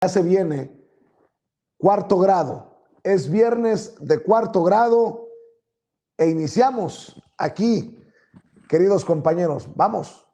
Ya se viene cuarto grado. Es viernes de cuarto grado e iniciamos aquí, queridos compañeros. Vamos.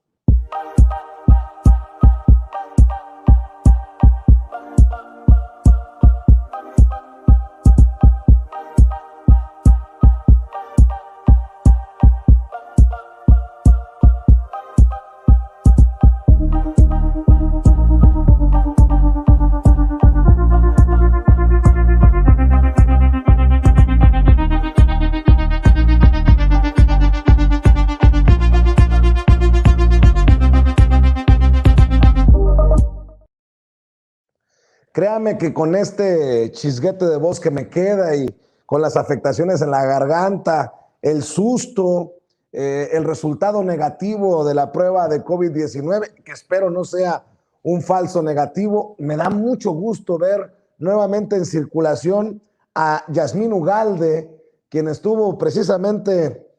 Créame que con este chisguete de voz que me queda y con las afectaciones en la garganta, el susto, el resultado negativo de la prueba de COVID-19, que espero no sea un falso negativo, me da mucho gusto ver nuevamente en circulación a Yasmín Ugalde, quien estuvo precisamente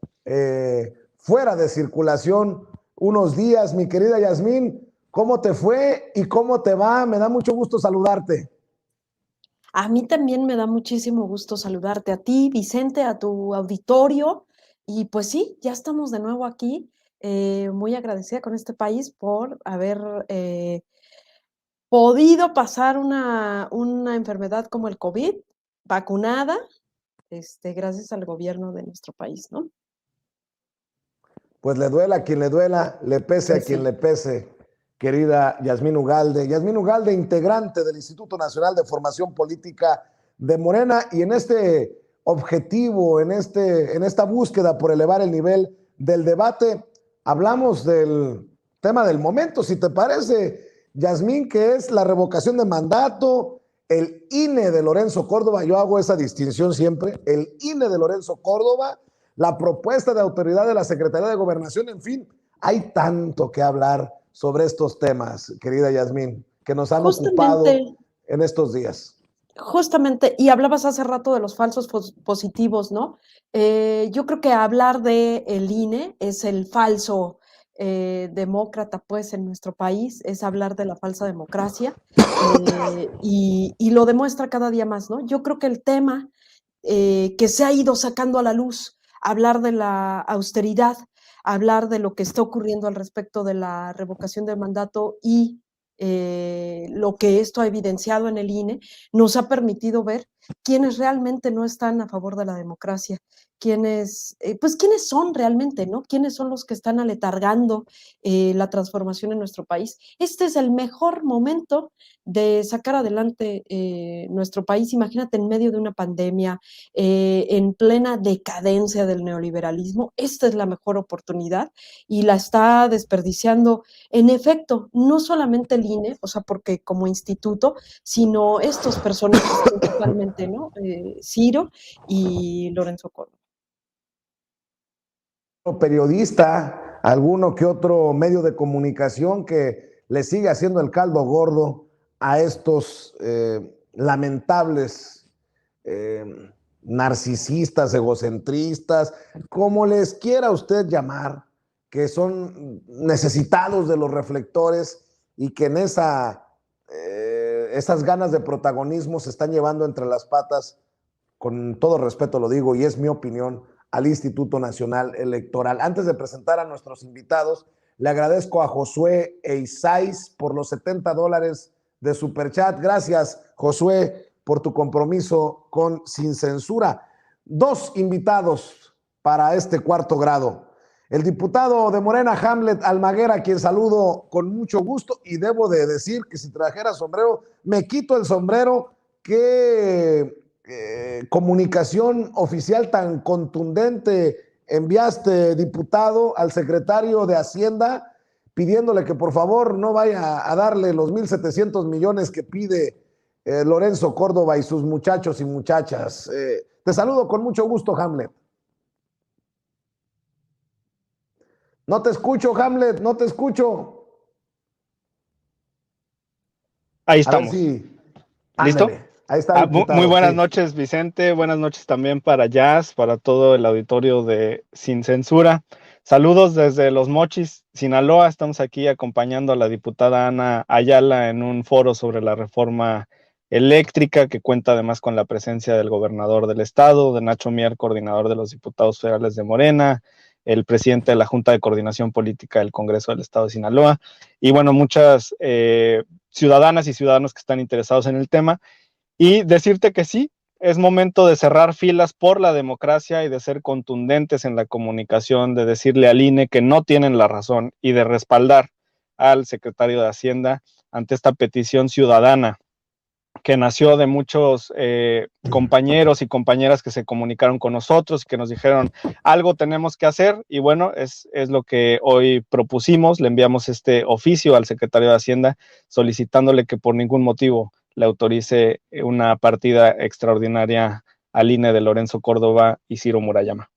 fuera de circulación unos días. Mi querida Yasmín, ¿cómo te fue y cómo te va? Me da mucho gusto saludarte. A mí también me da muchísimo gusto saludarte a ti, Vicente, a tu auditorio. Y pues sí, ya estamos de nuevo aquí. Muy agradecida con este país por haber podido pasar una enfermedad como el COVID, vacunada, gracias al gobierno de nuestro país, ¿no? Pues le duela a quien le duela, le pese a Pues quien sí. le pese, querida Yasmín Ugalde. Yasmín Ugalde, integrante del Instituto Nacional de Formación Política de Morena, y en este objetivo, en esta búsqueda por elevar el nivel del debate, hablamos del tema del momento, si te parece, Yasmín, que es la revocación de mandato, el INE de Lorenzo Córdoba. Yo hago esa distinción siempre, el INE de Lorenzo Córdoba, la propuesta de autoridad de la Secretaría de Gobernación. En fin, hay tanto que hablar sobre estos temas, querida Yasmín, que nos han ocupado Justamente, en estos días. Justamente, y hablabas hace rato de los falsos positivos, ¿no? Yo creo que hablar de el INE es el falso demócrata, pues, en nuestro país, es hablar de la falsa democracia, y lo demuestra cada día más, ¿no? Yo creo que el tema que se ha ido sacando a la luz, hablar de la austeridad, hablar de lo que está ocurriendo al respecto de la revocación del mandato y lo que esto ha evidenciado en el INE, nos ha permitido ver quiénes realmente no están a favor de la democracia, quiénes son realmente, ¿no? Quiénes son los que están aletargando la transformación en nuestro país. Este es el mejor momento de sacar adelante nuestro país. Imagínate, en medio de una pandemia, en plena decadencia del neoliberalismo, esta es la mejor oportunidad y la está desperdiciando, en efecto, no solamente el INE, o sea, porque como instituto, sino estos personajes principalmente, ¿no? Ciro y Lorenzo Córdoba. Periodista, alguno que otro medio de comunicación que le sigue haciendo el caldo gordo a estos lamentables narcisistas, egocentristas, como les quiera usted llamar, que son necesitados de los reflectores y que en esas ganas de protagonismo se están llevando entre las patas, con todo respeto lo digo y es mi opinión, al Instituto Nacional Electoral. Antes de presentar a nuestros invitados, le agradezco a Josué Eisais por los $70 de Superchat. Gracias, Josué, por tu compromiso con Sin Censura. Dos invitados para este cuarto grado. El diputado de Morena, Hamlet Almaguer, a quien saludo con mucho gusto, y debo de decir que si trajera sombrero, me quito el sombrero. Qué comunicación oficial tan contundente enviaste, diputado, al secretario de Hacienda, pidiéndole que por favor no vaya a darle los 1,700 millones que pide Lorenzo Córdoba y sus muchachos y muchachas. Te saludo con mucho gusto, Hamlet. No te escucho, Hamlet, no te escucho. Ahí A ver estamos. si... ¿Listo? Ándale. Ahí está, diputado. Muy buenas Sí. noches, Vicente. Buenas noches también para Jazz, para todo el auditorio de Sin Censura. Saludos desde Los Mochis, Sinaloa. Estamos aquí acompañando a la diputada Ana Ayala en un foro sobre la reforma eléctrica que cuenta además con la presencia del gobernador del estado, de Nacho Mier, coordinador de los diputados federales de Morena, el presidente de la Junta de Coordinación Política del Congreso del Estado de Sinaloa, y bueno, muchas ciudadanas y ciudadanos que están interesados en el tema. Y decirte que sí, es momento de cerrar filas por la democracia y de ser contundentes en la comunicación, de decirle al INE que no tienen la razón y de respaldar al secretario de Hacienda ante esta petición ciudadana que nació de muchos compañeros y compañeras que se comunicaron con nosotros y que nos dijeron algo tenemos que hacer, y bueno, es lo que hoy propusimos. Le enviamos este oficio al secretario de Hacienda solicitándole que por ningún motivo le autorice una partida extraordinaria al INE de Lorenzo Córdoba y Ciro Murayama.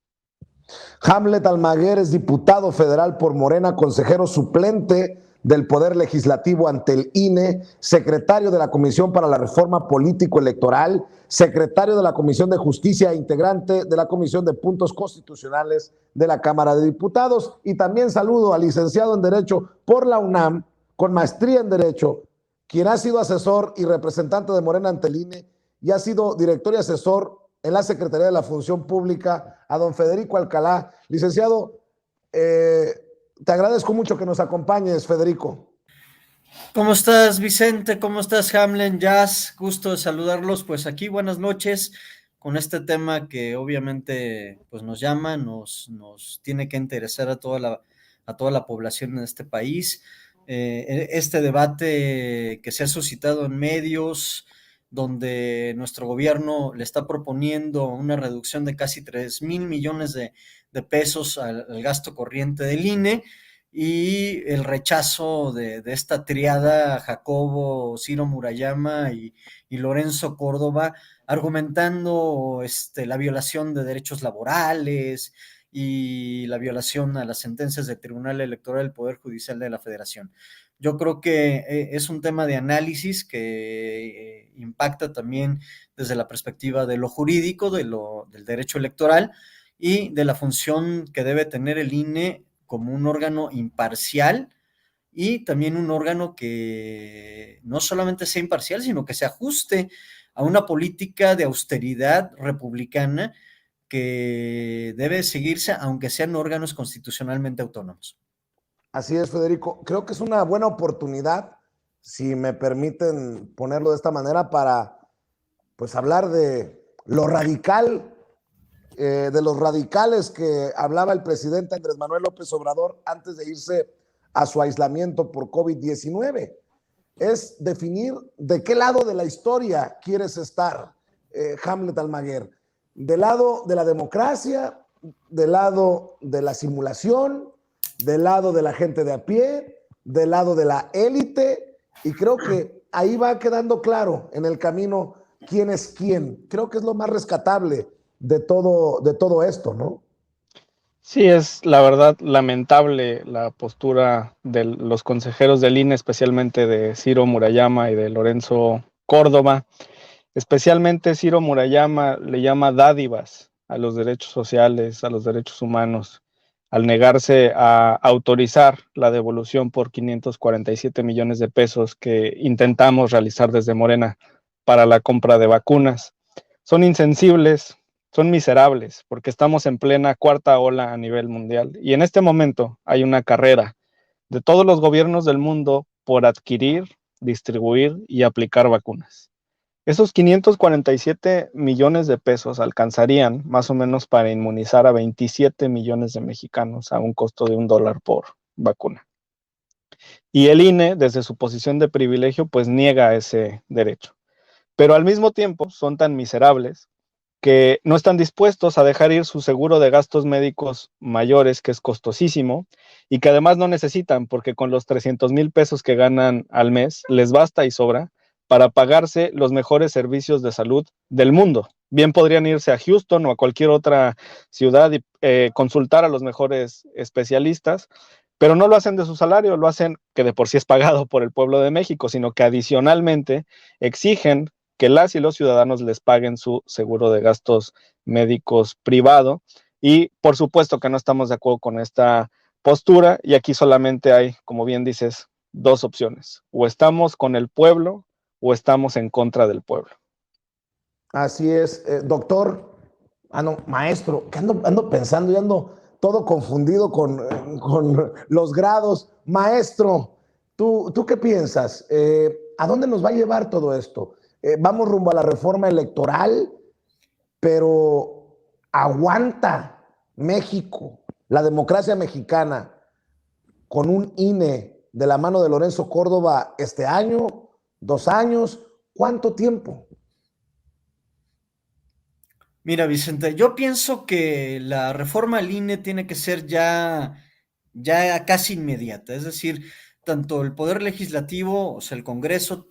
Hamlet Almaguer es diputado federal por Morena, consejero suplente del Poder Legislativo ante el INE, secretario de la Comisión para la Reforma Político-Electoral, secretario de la Comisión de Justicia e integrante de la Comisión de Puntos Constitucionales de la Cámara de Diputados. Y también saludo al licenciado en Derecho por la UNAM, con maestría en Derecho, quien ha sido asesor y representante de Morena ante el INE y ha sido director y asesor en la Secretaría de la Función Pública, a don Federico Alcalá. Licenciado, te agradezco mucho que nos acompañes, Federico. ¿Cómo estás, Vicente? ¿Cómo estás, Hamlet? Jazz, gusto de saludarlos. Pues aquí, buenas noches, con este tema que obviamente pues nos llama, nos tiene que interesar a toda la población de este país. Este debate que se ha suscitado en medios, donde nuestro gobierno le está proponiendo una reducción de casi 3,000 millones de pesos al gasto corriente del INE, y el rechazo de esta triada, Jacobo, Ciro Murayama y Lorenzo Córdoba, argumentando la violación de derechos laborales y la violación a las sentencias del Tribunal Electoral del Poder Judicial de la Federación. Yo creo que es un tema de análisis que impacta también desde la perspectiva de lo jurídico, del derecho electoral y de la función que debe tener el INE como un órgano imparcial, y también un órgano que no solamente sea imparcial, sino que se ajuste a una política de austeridad republicana que debe seguirse, aunque sean órganos constitucionalmente autónomos. Así es, Federico. Creo que es una buena oportunidad, si me permiten ponerlo de esta manera, para pues hablar de lo radical, de los radicales que hablaba el presidente Andrés Manuel López Obrador antes de irse a su aislamiento por COVID-19. Es definir de qué lado de la historia quieres estar, Hamlet Almaguer. ¿Del lado de la democracia, del lado de la simulación, del lado de la gente de a pie, del lado de la élite? Y creo que ahí va quedando claro en el camino quién es quién. Creo que es lo más rescatable de todo esto, ¿no? Sí, es la verdad lamentable la postura de los consejeros del INE, especialmente de Ciro Murayama y de Lorenzo Córdoba. Especialmente Ciro Murayama le llama dádivas a los derechos sociales, a los derechos humanos, al negarse a autorizar la devolución por 547 millones de pesos que intentamos realizar desde Morena para la compra de vacunas. Son insensibles, son miserables, porque estamos en plena cuarta ola a nivel mundial. Y en este momento hay una carrera de todos los gobiernos del mundo por adquirir, distribuir y aplicar vacunas. Esos 547 millones de pesos alcanzarían más o menos para inmunizar a 27 millones de mexicanos a un costo de $1 por vacuna. Y el INE, desde su posición de privilegio, pues niega ese derecho. Pero al mismo tiempo son tan miserables que no están dispuestos a dejar ir su seguro de gastos médicos mayores, que es costosísimo, y que además no necesitan, porque con los 300,000 pesos que ganan al mes les basta y sobra para pagarse los mejores servicios de salud del mundo. Bien podrían irse a Houston o a cualquier otra ciudad y consultar a los mejores especialistas, pero no lo hacen de su salario, lo hacen, que de por sí es pagado por el pueblo de México, sino que adicionalmente exigen que las y los ciudadanos les paguen su seguro de gastos médicos privado, Y por supuesto que no estamos de acuerdo con esta postura, y aquí solamente hay, como bien dices, dos opciones: o estamos con el pueblo o estamos en contra del pueblo. Así es, doctor, no, maestro, que ando pensando y ando todo confundido con los grados. Maestro, ¿tú qué piensas? ¿A dónde nos va a llevar todo esto? Vamos rumbo a la reforma electoral, pero ¿aguanta México, la democracia mexicana, con un INE de la mano de Lorenzo Córdoba este año, 2 años? ¿Cuánto tiempo? Mira, Vicente, yo pienso que la reforma al INE tiene que ser ya casi inmediata, es decir, tanto el Poder Legislativo, o sea, el Congreso,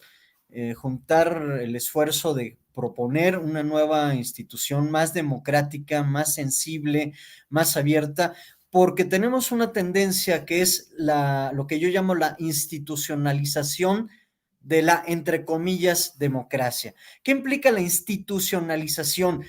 juntar el esfuerzo de proponer una nueva institución más democrática, más sensible, más abierta, porque tenemos una tendencia que es lo que yo llamo la institucionalización de la, entre comillas, democracia. ¿Qué implica la institucionalización?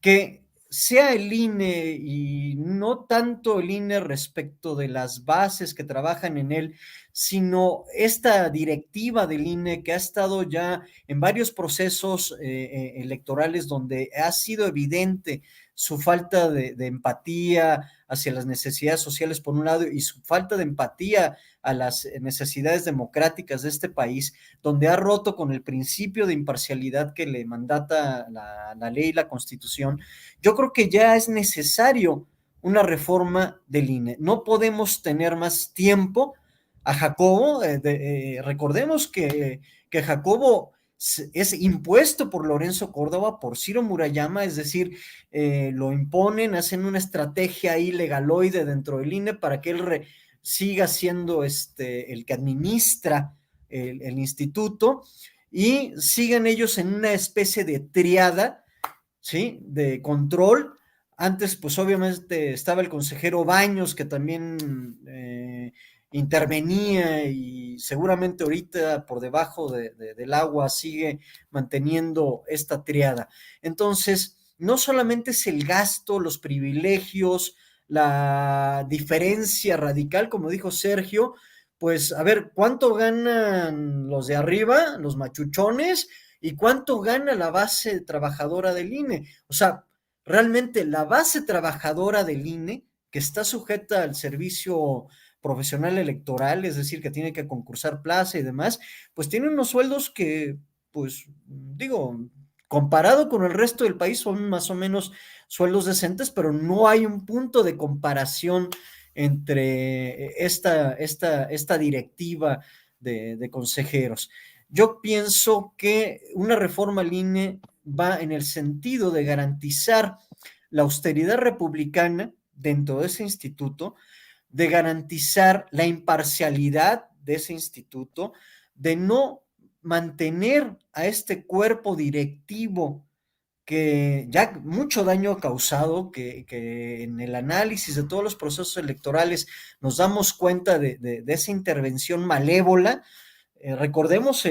Que sea el INE y no tanto el INE respecto de las bases que trabajan en él, sino esta directiva del INE que ha estado ya en varios procesos electorales donde ha sido evidente su falta de empatía hacia las necesidades sociales por un lado y su falta de empatía a las necesidades democráticas de este país, donde ha roto con el principio de imparcialidad que le mandata la ley y la Constitución. Yo creo que ya es necesario una reforma del INE. No podemos tener más tiempo a Jacobo. Recordemos que Jacobo es impuesto por Lorenzo Córdoba, por Ciro Murayama, es decir, lo imponen, hacen una estrategia ahí legaloide dentro del INE para que él siga siendo el que administra el instituto, y sigan ellos en una especie de triada, ¿sí?, de control. Antes, pues obviamente estaba el consejero Baños, que también intervenía, y seguramente ahorita por debajo del agua sigue manteniendo esta triada. Entonces, no solamente es el gasto, los privilegios, la diferencia radical, como dijo Sergio, pues a ver, ¿cuánto ganan los de arriba, los machuchones, y cuánto gana la base trabajadora del INE? O sea, realmente la base trabajadora del INE, que está sujeta al servicio profesional electoral, es decir, que tiene que concursar plaza y demás, pues tiene unos sueldos que, pues, digo, comparado con el resto del país, son más o menos sueldos decentes, pero no hay un punto de comparación entre esta directiva de consejeros. Yo pienso que una reforma al INE va en el sentido de garantizar la austeridad republicana dentro de ese instituto, de garantizar la imparcialidad de ese instituto, de no mantener a este cuerpo directivo que ya mucho daño ha causado, que en el análisis de todos los procesos electorales nos damos cuenta de esa intervención malévola. Recordemos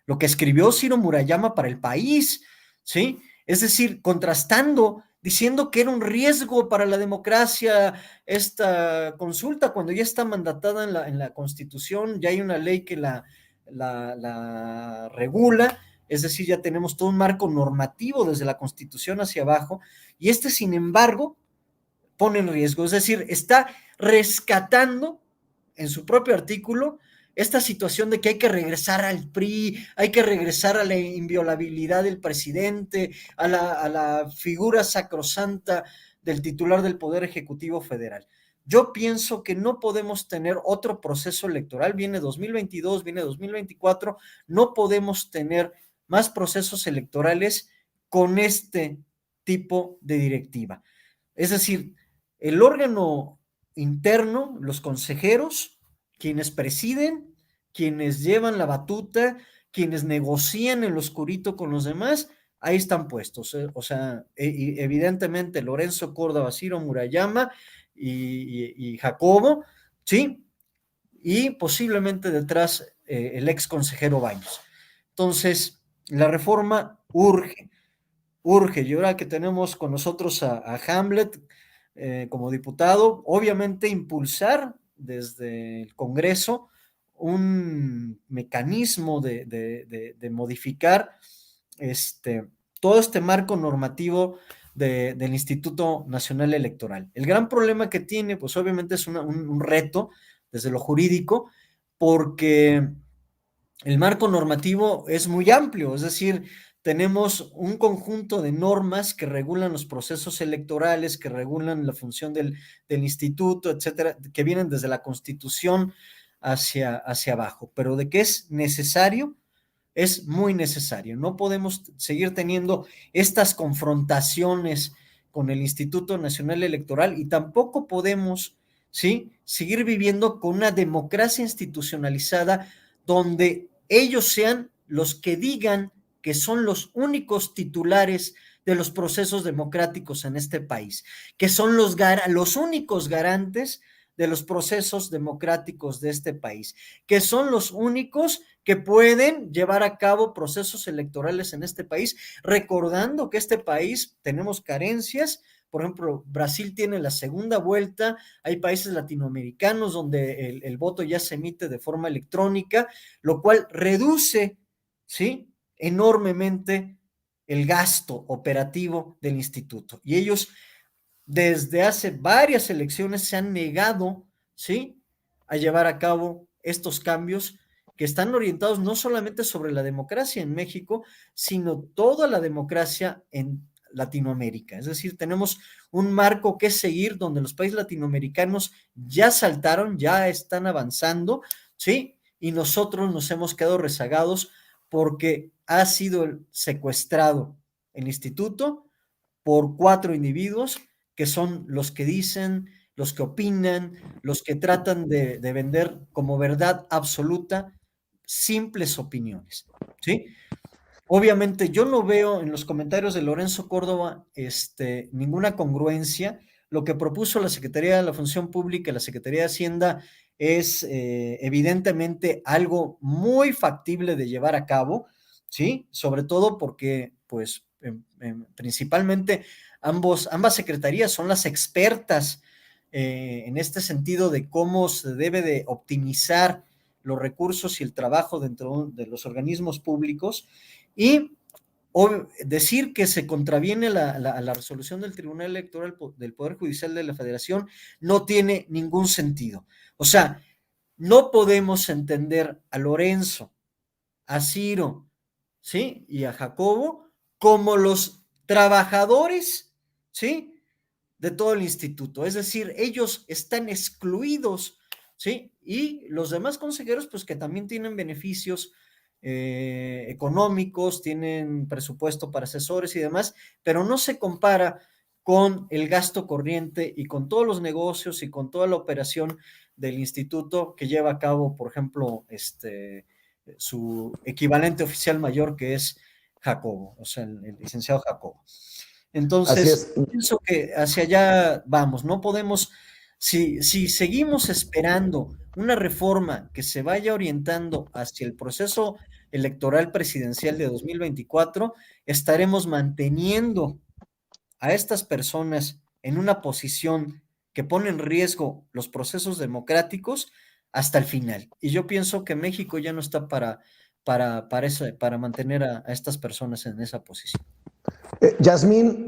lo que escribió Ciro Murayama para El País, ¿sí? Es decir, contrastando, diciendo que era un riesgo para la democracia esta consulta, cuando ya está mandatada en la Constitución, ya hay una ley que la regula, es decir, ya tenemos todo un marco normativo desde la Constitución hacia abajo, y sin embargo, pone en riesgo, es decir, está rescatando en su propio artículo esta situación de que hay que regresar al PRI, hay que regresar a la inviolabilidad del presidente, a la figura sacrosanta del titular del Poder Ejecutivo Federal. Yo pienso que no podemos tener otro proceso electoral, viene 2022, viene 2024, no podemos tener más procesos electorales con este tipo de directiva. Es decir, el órgano interno, los consejeros, quienes presiden, quienes llevan la batuta, quienes negocian en lo oscurito con los demás, ahí están puestos. O sea, evidentemente Lorenzo Córdoba, Ciro Murayama y Jacobo, ¿sí? Y posiblemente detrás el ex consejero Baños. Entonces, la reforma urge. urge. Y ahora que tenemos con nosotros a Hamlet como diputado, obviamente impulsar desde el Congreso un mecanismo de modificar todo este marco normativo del Instituto Nacional Electoral. El gran problema que tiene, pues obviamente es un reto desde lo jurídico, porque el marco normativo es muy amplio, es decir, tenemos un conjunto de normas que regulan los procesos electorales, que regulan la función del instituto, etcétera, que vienen desde la Constitución hacia abajo, pero de que es necesario, es muy necesario. No podemos seguir teniendo estas confrontaciones con el Instituto Nacional Electoral y tampoco podemos, ¿sí?, seguir viviendo con una democracia institucionalizada donde ellos sean los que digan que son los únicos titulares de los procesos democráticos en este país, que son los únicos garantes de los procesos democráticos de este país, que son los únicos que pueden llevar a cabo procesos electorales en este país, recordando que este país tenemos carencias. Por ejemplo, Brasil tiene la segunda vuelta, hay países latinoamericanos donde el voto ya se emite de forma electrónica, lo cual reduce, ¿sí?, enormemente el gasto operativo del instituto. Y ellos desde hace varias elecciones se han negado, ¿sí?, a llevar a cabo estos cambios que están orientados no solamente sobre la democracia en México, sino toda la democracia en Latinoamérica. Es decir, tenemos un marco que seguir donde los países latinoamericanos ya saltaron, ya están avanzando, ¿sí? Y nosotros nos hemos quedado rezagados porque ha sido secuestrado el instituto por 4 individuos que son los que dicen, los que opinan, los que tratan de vender como verdad absoluta simples opiniones, ¿sí? Obviamente yo no veo en los comentarios de Lorenzo Córdoba ninguna congruencia. Lo que propuso la Secretaría de la Función Pública y la Secretaría de Hacienda es evidentemente algo muy factible de llevar a cabo, ¿sí? Sobre todo porque, pues, principalmente ambas secretarías son las expertas en este sentido de cómo se debe de optimizar los recursos y el trabajo dentro de los organismos públicos, y decir que se contraviene la resolución del Tribunal Electoral del Poder Judicial de la Federación no tiene ningún sentido. O sea, no podemos entender a Lorenzo, a Ciro, ¿sí?, y a Jacobo como los trabajadores, ¿sí?, de todo el instituto. Es decir, ellos están excluidos, ¿sí? Y los demás consejeros, pues que también tienen beneficios económicos, tienen presupuesto para asesores y demás, pero no se compara con el gasto corriente y con todos los negocios y con toda la operación del instituto que lleva a cabo, por ejemplo, su equivalente oficial mayor, que es Jacobo, o sea, el licenciado Jacobo. Entonces, pienso que hacia allá vamos. No podemos, si seguimos esperando una reforma que se vaya orientando hacia el proceso electoral presidencial de 2024, estaremos manteniendo a estas personas en una posición que pone en riesgo los procesos democráticos hasta el final. Y yo pienso que México ya no está para mantener a estas personas en esa posición. Yasmín,